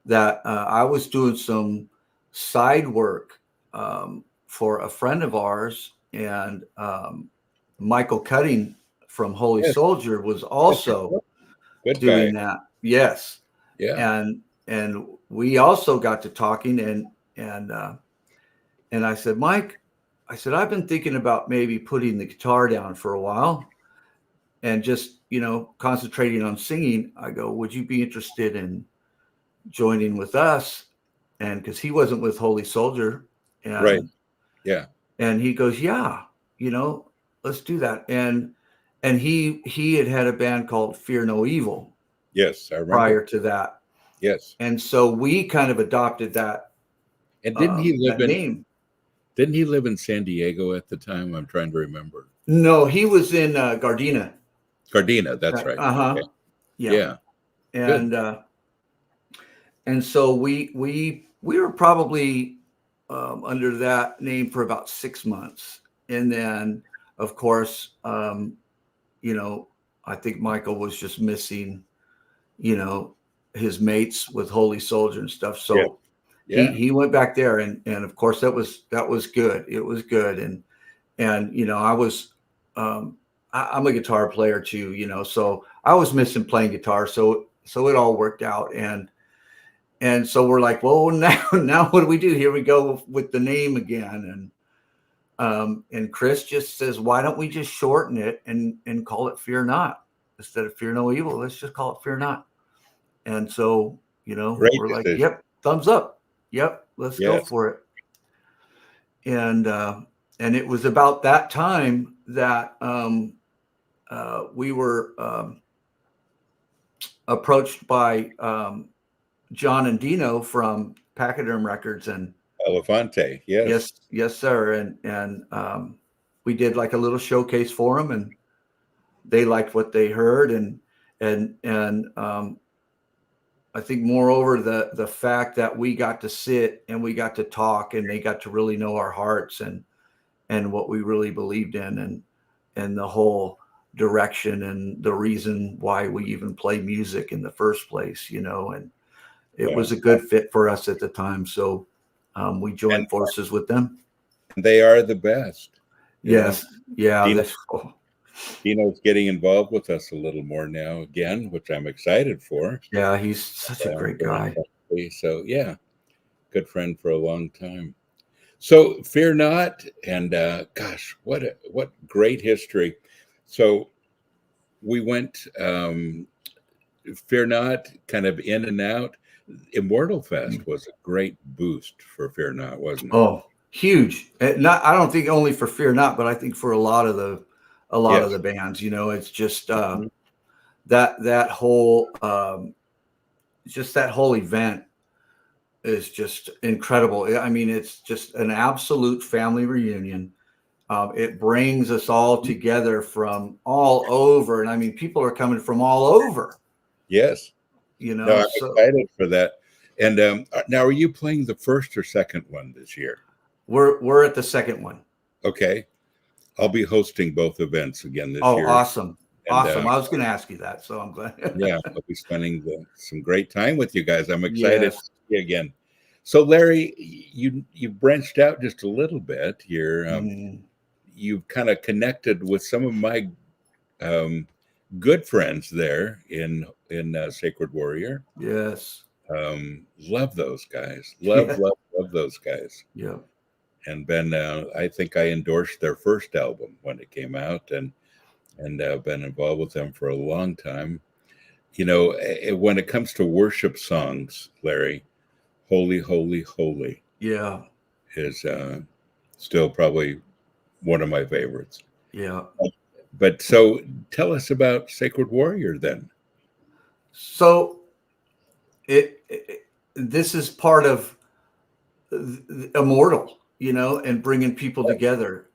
that I was doing some side work for a friend of ours, and Michael Cutting from Holy Soldier was also doing that. Yes. Yeah. And we also got to talking, and I said, Mike, I've been thinking about maybe putting the guitar down for a while and just, concentrating on singing. I go, would you be interested in joining with us? And because he wasn't with Holy Soldier. And, right. Yeah. And he goes, yeah, let's do that. And he had a band called Fear No Evil. Yes, I remember. Prior to that. Yes. And so we kind of adopted that. And didn't he live in San Diego at the time? I'm trying to remember. No, he was in Gardena. Gardena, that's right. Uh-huh. Okay. Yeah. Yeah. And so we were probably under that name for about 6 months. And then, of course, you know, I think Michael was just missing, you know, his mates with Holy Soldier and stuff. So he went back there, and of course that was good. It was good. And you know, I'm a guitar player too, you know, so I was missing playing guitar. So it all worked out. And so we're like, well, now what do we do? Here we go with the name again. And Chris just says, why don't we just shorten it and call it Fear Not instead of Fear No Evil? Let's just call it Fear Not. And so, you know, we're like, yep, thumbs up. Yep, let's go for it. And it was about that time that we were approached by John and Dino from Pachyderm Records and Elefante. Yes, sir. And we did like a little showcase for them, and they liked what they heard, and I think moreover the fact that we got to sit and we got to talk, and they got to really know our hearts and what we really believed in, and the whole direction and the reason why we even play music in the first place, you know, and it was a good fit for us at the time. So we joined forces with them. They are the best. Yes. Yeah. Dino's getting involved with us a little more now again, which I'm excited for. Yeah, he's such a great guy. So yeah, good friend for a long time. So Fear Not, and gosh, what great history. So we went Fear Not, kind of in and out. Immortal Fest was a great boost for Fear Not, wasn't it? Oh, huge. I don't think only for Fear Not, but I think for a lot of the bands, you know, it's just that whole just that whole event is just incredible. I mean, it's just an absolute family reunion. It brings us all together from all over, and I mean, people are coming from all over. Yes. You know, no, I'm excited for that. And now, are you playing the first or second one this year? We're at the second one. Okay, I'll be hosting both events again this year. Oh, awesome! And, awesome. I was going to ask you that, so I'm glad. Yeah, I'll be spending some great time with you guys. I'm excited to see you again. So, Larry, you branched out just a little bit here. You've kind of connected with some of my good friends there in Sacred Warrior. Yes. Love those guys. Love those guys. Yeah. And been I think I endorsed their first album when it came out, and been involved with them for a long time. You know, when it comes to worship songs, Larry, Holy, Holy, Holy. Yeah. Is still probably one of my favorites. Yeah. But so tell us about Sacred Warrior then. So this is part of Immortal, you know, and bringing people together.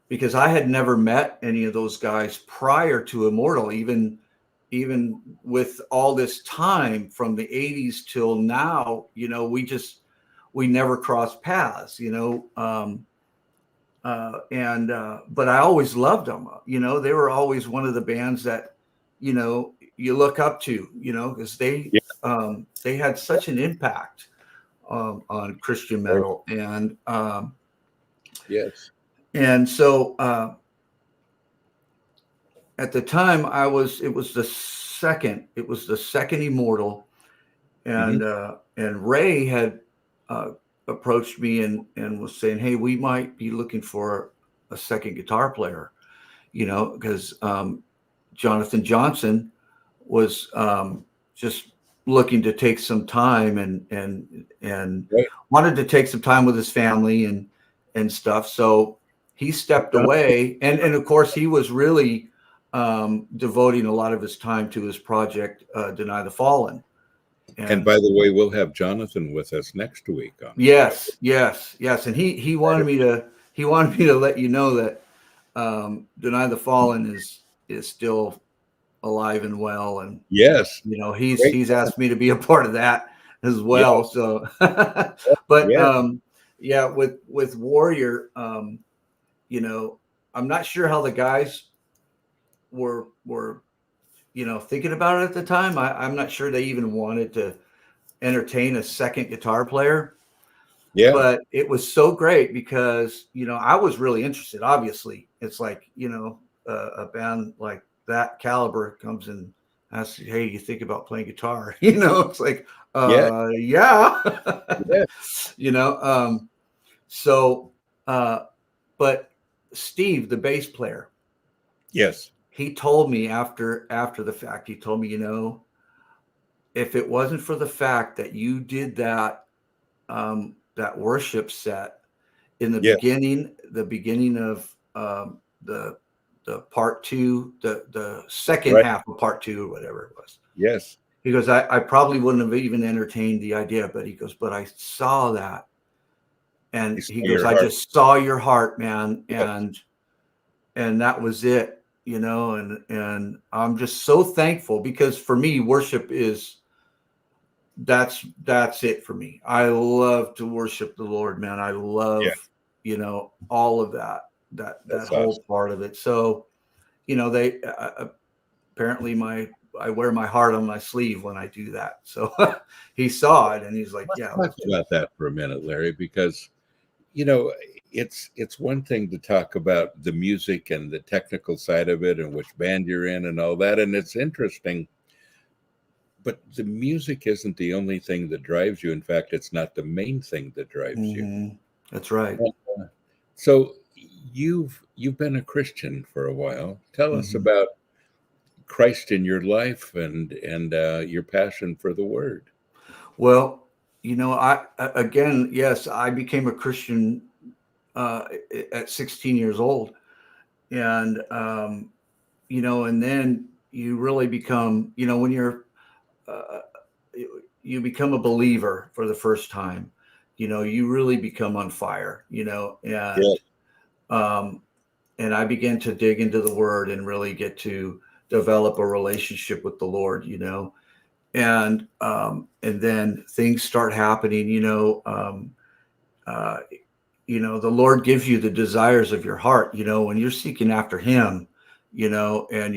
Because I had never met any of those guys prior to Immortal, even with all this time from the 80s till now, you know, we never crossed paths, you know. But I always loved them. You know, they were always one of the bands that, you know, you look up to, you know, because they had such an impact on Christian metal. And yes. And so at the time it was the second Immortal, and and Ray had approached me and was saying, hey, we might be looking for a second guitar player, you know, because Jonathan Johnson was just looking to take some time and wanted to take some time with his family and stuff. So he stepped away, and of course he was really devoting a lot of his time to his project, Deny the Fallen. And by the way, we'll have Jonathan with us next week. Yes. And he wanted me to let you know that Deny the Fallen is still alive and well, and yes, he's asked me to be a part of that as well. Yeah. So, but Yeah. yeah, with Warrior, I'm not sure how the guys were thinking about it at the time. I'm not sure they even wanted to entertain a second guitar player. Yeah. But it was so great because, I was really interested. Obviously, it's like, a band like that caliber comes and asks, hey, you think about playing guitar? It's like, Yeah. yeah. Yeah. So, but Steve, the bass player, Yes. he told me after the fact, he told me, if it wasn't for the fact that you did that, that worship set in the Yeah. beginning of the part two, the second Right. half of part two, or whatever it was. Yes. He goes, I probably wouldn't have even entertained the idea, but he goes, but I saw that. And he goes, I just saw your heart, man. Yes. And that was it, and I'm just so thankful, because for me, worship is, that's it for me. I love to worship the Lord, man. I love, all of that whole awesome. part of it. So, they apparently I wear my heart on my sleeve when I do that. So he saw it and he's like, Let's yeah. talk about that for a minute, Larry, because it's one thing to talk about the music and the technical side of it and which band you're in and all that, and it's interesting. But the music isn't the only thing that drives you. In fact, it's not the main thing that drives you. That's right. So you've been a Christian for a while. Tell us about Christ in your life and your passion for the Word. Well, yes, I became a Christian at 16 years old, and and then you really become, when you're uh, you become a believer for the first time, you really become on fire, um, and I began to dig into the Word and really get to develop a relationship with the Lord, and then things start happening, the Lord gives you the desires of your heart, when you're seeking after Him, and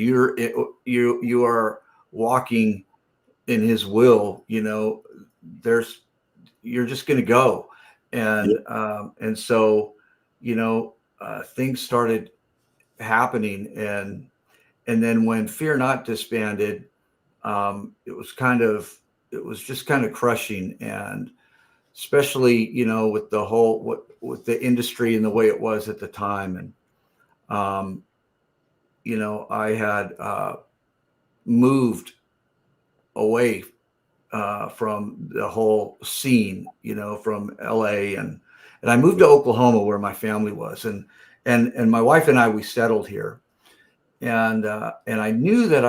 you are walking in His will, you're just going to go. And so, things started happening. And then when Fear Not disbanded, it was just kind of crushing. And especially, with the whole, with the industry and the way it was at the time. And, I had moved away from the whole scene, from LA, and I moved to Oklahoma, where my family was, and my wife and I, we settled here, and I knew that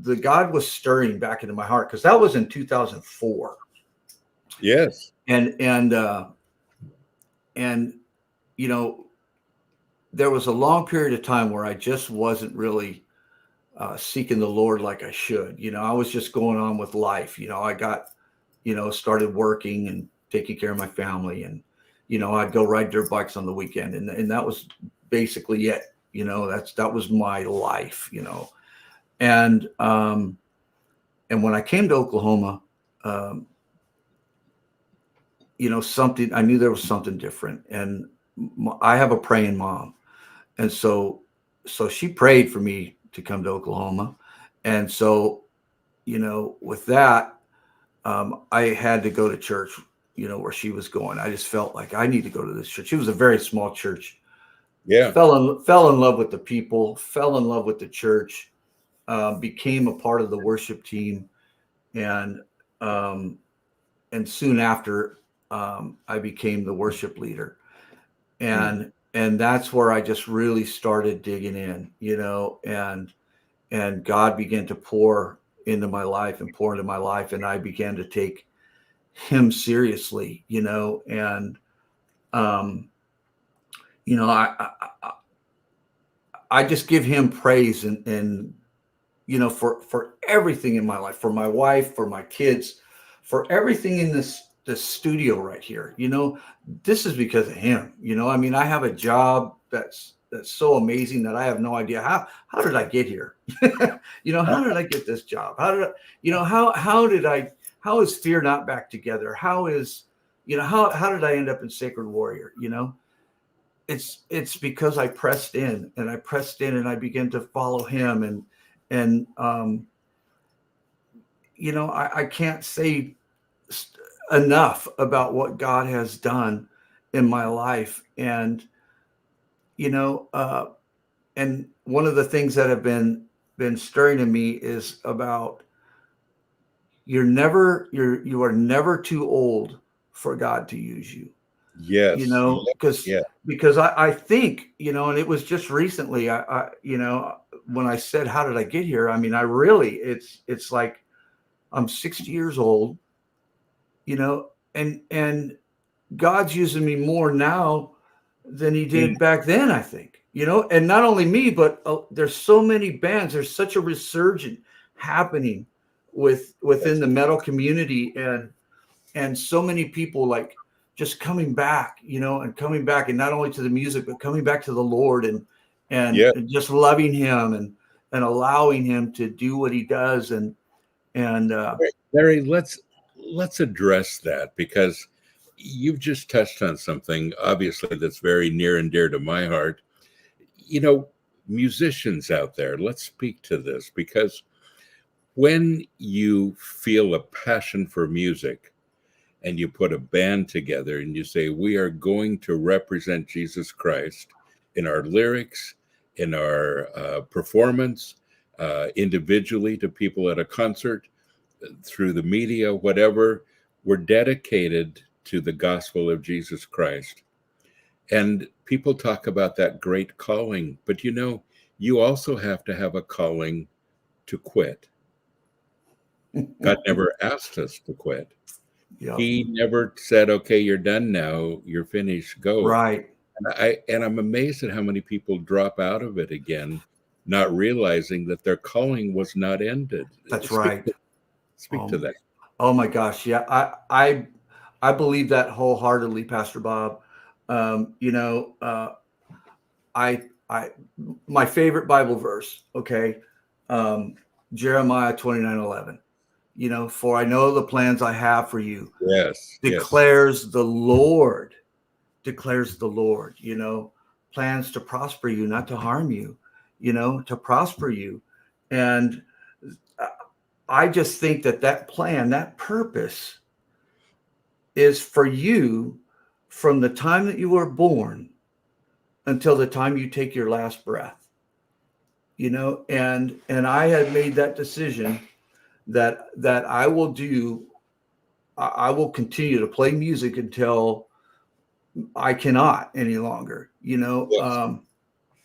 the God was stirring back into my heart, because that was in 2004. Yes. And there was a long period of time where I just wasn't really seeking the Lord like I should. I was just going on with life. I got, started working and taking care of my family, and, I'd go ride dirt bikes on the weekend, and that was basically it. That was my life, and when I came to Oklahoma, something, I knew there was something different, and I have a praying mom. And so she prayed for me to come to Oklahoma. And so, with that, I had to go to church, where she was going. I just felt like I need to go to this church. It was a very small church. Yeah. Fell in love with the people, fell in love with the church, became a part of the worship team. And soon after, I became the worship leader. And that's where I just really started digging in, and God began to pour into my life, and I began to take Him seriously, and I I just give him praise and for everything in my life, for my wife, for my kids, for everything in this studio right here. This is because of him. I mean, I have a job that's so amazing that I have no idea how did I get here? How did I get this job? How did how is Fear Not back together? How is, how did I end up in Sacred Warrior? It's because I pressed in and I began to follow him and I can't say enough about what God has done in my life. And, and one of the things that have been stirring in me is about you are never too old for God to use you. Yes. Because I think, and it was just recently, I when I said, how did I get here? I mean, it's like I'm 60 years old, and God's using me more now than he did back then, I think, and not only me, but there's so many bands, there's such a resurgence happening within the metal community and so many people like just coming back, and not only to the music, but coming back to the Lord and just loving him and allowing him to do what he does. And Larry, let's address that, because you've just touched on something obviously that's very near and dear to my heart. Musicians out there, let's speak to this, because when you feel a passion for music and you put a band together and you say, we are going to represent Jesus Christ in our lyrics, in our performance, individually to people at a concert, through the media, whatever, we're dedicated to the gospel of Jesus Christ. And people talk about that great calling, but you also have to have a calling to quit. God never asked us to quit. Yep. He never said, okay, you're done now, you're finished, go. Right. And I'm amazed at how many people drop out of it again, not realizing that their calling was not ended. That's right. Speak to that. Oh my gosh. Yeah. I believe that wholeheartedly, Pastor Bob. My favorite Bible verse, okay. Jeremiah 29:11, for I know the plans I have for you. Yes. Declares the Lord, plans to prosper you, not to harm you, to prosper you. And I just think that plan, that purpose is for you from the time that you were born until the time you take your last breath, and I had made that decision that I will continue to play music until I cannot any longer, Yes.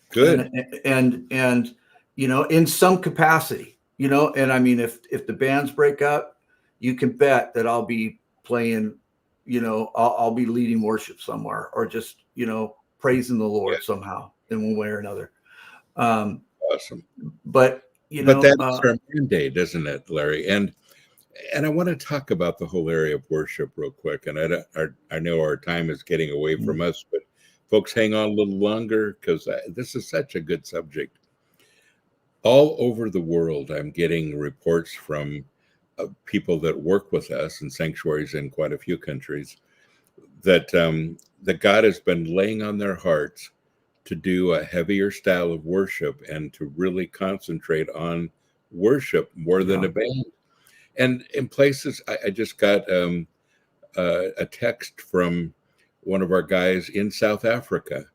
Good. And in some capacity, and I mean, if the bands break up, you can bet that I'll be playing, I'll be leading worship somewhere, or just, praising the Lord somehow in one way or another. Awesome. But that's our mandate, isn't it, Larry? And I want to talk about the whole area of worship real quick. And I know our time is getting away from us, but folks, hang on a little longer, because this is such a good subject. All over the world, I'm getting reports from people that work with us in sanctuaries in quite a few countries that God has been laying on their hearts to do a heavier style of worship and to really concentrate on worship more than a band. And in places, I just got a text from one of our guys in South Africa,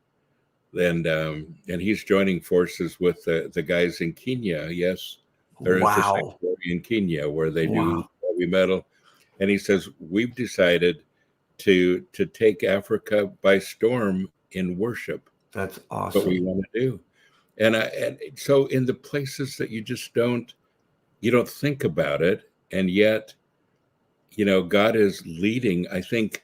and he's joining forces with the guys in Kenya. Yes, there is a sanctuary in Kenya where they do heavy metal, and he says, we've decided to take Africa by storm in worship. That's awesome. What we want to do. And so in the places that you just don't think about it, and yet, God is leading. I think,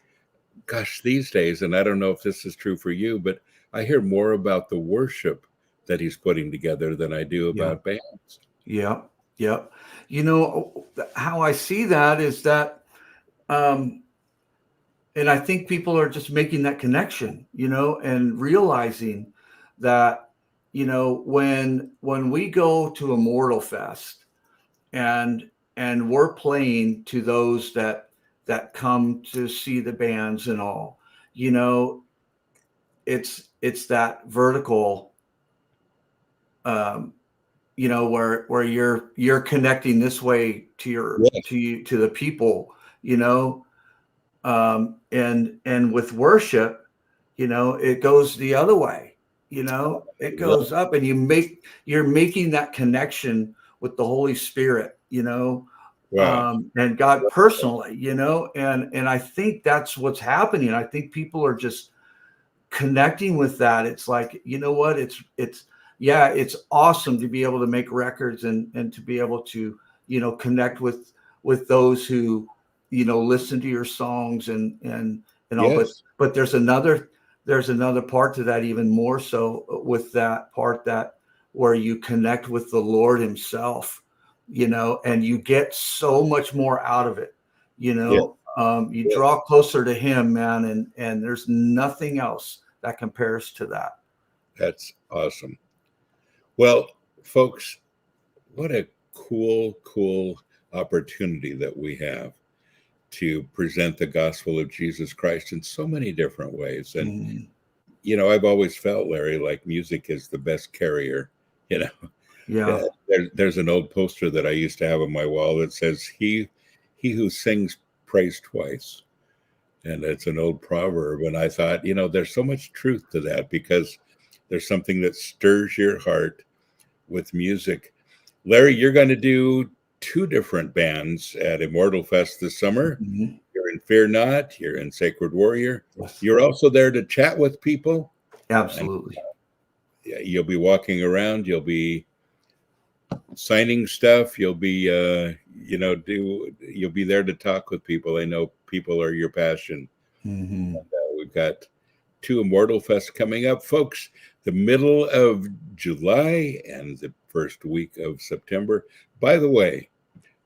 gosh, these days, and I don't know if this is true for you, but I hear more about the worship that he's putting together than I do about bands. Yeah. Yeah. You know, how I see that is that, and I think people are just making that connection, you know, and realizing that, you know, when we go to Immortal Fest and we're playing to those that come to see the bands and all, you know, it's that vertical, you know, where you're connecting this way to your to the people, you know, and with worship, you know, it goes the other way, you know, it goes up, and you're making that connection with the Holy Spirit, you know, and God personally, you know, and I think that's what's happening. I think people are just connecting with that. It's like, you know what, it's awesome to be able to make records and to be able to, you know, connect with those who, you know, listen to your songs and all. But there's another part to that, even more so, with that part that where you connect with the Lord himself, you know, and you get so much more out of it, you know. You draw closer to him, man, and there's nothing else that compares to that. That's awesome. Well, folks, what a cool opportunity that we have to present the gospel of Jesus Christ in so many different ways. And, you know, I've always felt, Larry, like music is the best carrier, you know. Yeah. There's an old poster that I used to have on my wall that says, he who sings prays twice. And it's an old proverb. And I thought, you know, there's so much truth to that, because there's something that stirs your heart with music. Larry, you're going to do 2 different bands at Immortal Fest this summer. You're in Fear Not, you're in Sacred Warrior. You're also there to chat with people. Absolutely. And, you'll be walking around, you'll be signing stuff, you'll be you know, you'll be there to talk with people. I know people are your passion. And, we've got 2 Immortal Fest coming up, folks. The middle of July and the first week of September. By the way,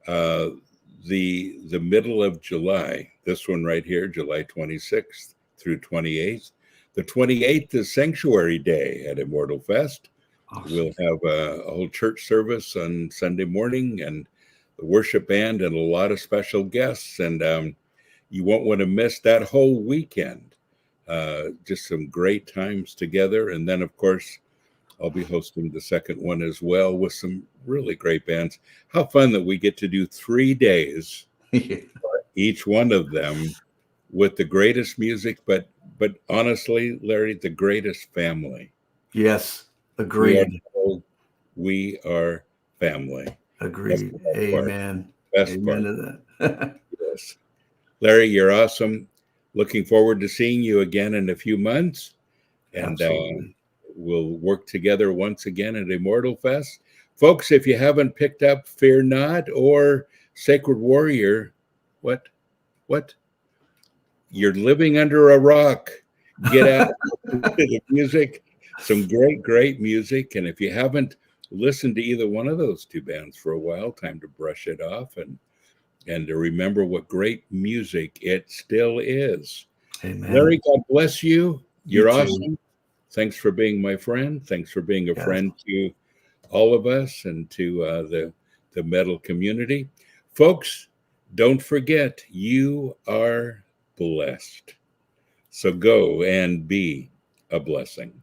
the middle of July, this one right here, July 26th through 28th. The 28th is Sanctuary Day at Immortal Fest. Awesome. We'll have a whole church service on Sunday morning, and the worship band, and a lot of special guests. And you won't want to miss that whole weekend. Just some great times together. And then, of course, I'll be hosting the second one as well with some really great bands. How fun that we get to do 3 days, each one of them, with the greatest music, but honestly, Larry, the greatest family. Yes, agreed. We are family. Agreed. Amen. Best Amen part. to that. Yes. Larry, you're awesome. Looking forward to seeing you again in a few months. And we'll work together once again at Immortal Fest. Folks, if you haven't picked up Fear Not or Sacred Warrior, what? You're living under a rock. Get out to the music. Some great music. And if you haven't listened to either one of those 2 bands for a while, time to brush it off and to remember what great music it still is. Amen. Larry, God bless you. You're awesome. Thanks for being my friend. Thanks for being a friend to all of us and to the metal community. Folks, don't forget, you are blessed. So go and be a blessing.